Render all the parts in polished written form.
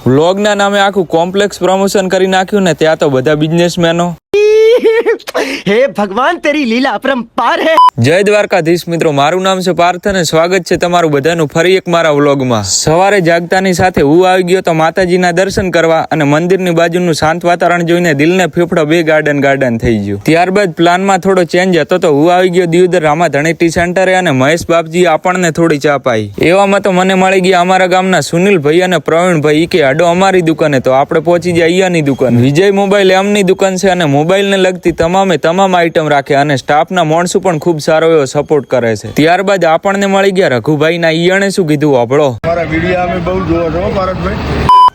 વ્લોગના નામે આખું complex promotion કરી નાખ્યું ને ત્યાં તો બધા બિઝનેસમેનો. હે ભગવાન તેરી લીલા અપરંપાર હે. જય દ્વારકાધીશ મિત્રો, મારું નામ છે પાર્થ અને સ્વાગત છે તમારું બધાનું ફરી એક મારા વ્લોગમાં. સવારે જાગતાની સાથે હું આવી ગયો તો માતાજીના દર્શન કરવા અને મંદિરની બાજુનું શાંત વાતાવરણ જોઈને દિલને ફેફડા બે ગાર્ડન થઈ ગયું. ત્યારબાદ પ્લાનમાં થોડો ચેન્જ હતો તો હું આવી ગયો દિયોદર રામાધણી ટી સેન્ટરે અને મહેશ બાપજી આપણને થોડી ચા પાઈ. એવામાં તો મને મળી ગયા અમારા ગામના સુનિલભાઈ અને પ્રવીણભાઈ કે આડો અમારી દુકાને, તો આપણે પહોંચી જાય અહીંયાની દુકાન. વિજય મોબાઈલ એમની દુકાન છે અને મોબાઈલને લગતી તમામ આઈટમ રાખે અને સ્ટાફના માણસો પણ ખૂબ સારો એવો સપોર્ટ કરે છે. ત્યારબાદ આપણને મળી ગયા રઘુભાઈના. ઈયણે શું કીધું આપણો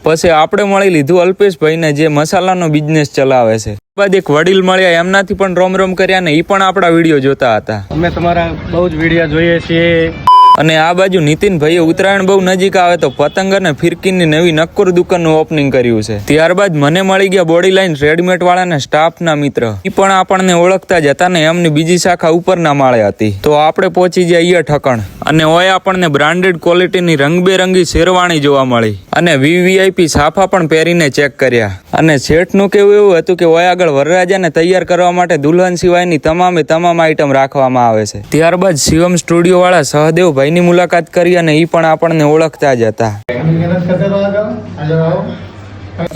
પછી આપણે મળી લીધું અલ્પેશભાઈને જે મસાલાનો બિઝનેસ ચલાવે છે. બાદ એક વડીલ મળ્યા, એમનાથી પણ રોમ કર્યા ને એ પણ આપણા વિડીયો જોતા હતા. અમે તમારા બહુ જ વિડીયો જોઈએ છીએ. અને આ બાજુ નીતિનભાઈએ ઉત્તરાયણ બહુ નજીક આવે તો પતંગ અને ફિરકીની નવી નક્કોર દુકાનનું ઓપનિંગ કર્યું છે. ત્યારબાદ મને મળી ગયા બોડી લાઈન રેડીમેડ વાળાના સ્ટાફના મિત્ર. એ પણ આપણને ઓળખતા જ હતા ને એમની બીજી શાખા ઉપરના માળે હતી. તો આપણે પહોંચી ગયા અહીંયા ઠકણ અને ઓય આપણને બ્રાન્ડેડ ક્વોલિટીની રંગબેરંગી શેરવાણી જોવા મળી અને વીવીઆઈપી સાફા પણ પહેરીને ચેક કર્યા. અને શેઠનું કેવું એવું હતું કે ઓય આગળ વરરાજાને તૈયાર કરવા માટે દુલ્હન સિવાયની તમામ આઈટમ રાખવામાં આવે છે. ત્યારબાદ શિવમ સ્ટુડિયો વાળા સહદેવ ભાઈની મુલાકાત કરી અને એ પણ આપણને ઓળખતા જ હતા.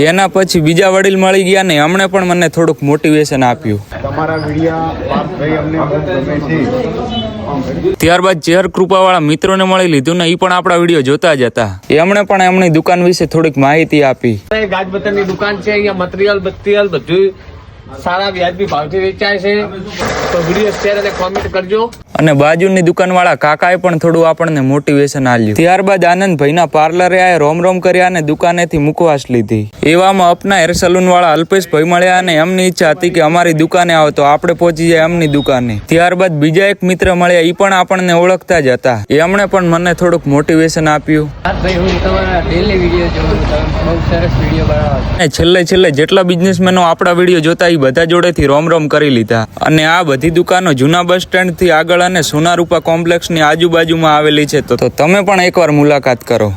એના પછી બીજા વડીલ મળી ગયા ને એમણે પણ મને થોડુંક મોટિવેશન આપ્યું. ત્યારબાદ ચેહર કૃપાવાળા મિત્રોને મળી લીધું ને એ પણ આપણા વિડીયો જોતા જ હતા. એમણે પણ એમની દુકાન વિશે થોડીક માહિતી આપી. ગાજબતરની દુકાન છે, અહીંયા મટીરિયલ બધું સારા વ્યાજબી ભાવથી વેચાય છે. તો વિડીયો શેર અને કોમેન્ટ કરજો. અને બાજુની દુકાનવાળા કાકાએ પણ થોડું આપણને મોટિવેશન આપ્યું. ત્યારબાદ આનંદભાઈના પાર્લરે આએ રોમ કર્યા અને દુકાનેથી મુકવાસ લીધી. એવામાં અપના હેર સલૂન વાળા અલ્પેશભાઈ મળ્યા અને એમની ઈચ્છા હતી કે અમારી દુકાને આવો તો આપણે પહોંચી જાય એમની દુકાને. ત્યારબાદ બીજા એક મિત્ર મળ્યા, એ પણ આપણને ઓળખતા જ હતા. એમણે પણ મને થોડુંક મોટિવેશન આપ્યું. છેલ્લે જેટલા બિઝનેસમેનો આપણા વિડીયો જોતા એ બધા જોડેથી રોમ કરી લીધા. અને આ બધી દુકાનો જૂના બસ સ્ટેન્ડ થી આગળ અને સોનારૂપા કોમ્પ્લેક્સની આજુબાજુમાં આવેલી છે. તો તમે પણ એકવાર મુલાકાત કરો.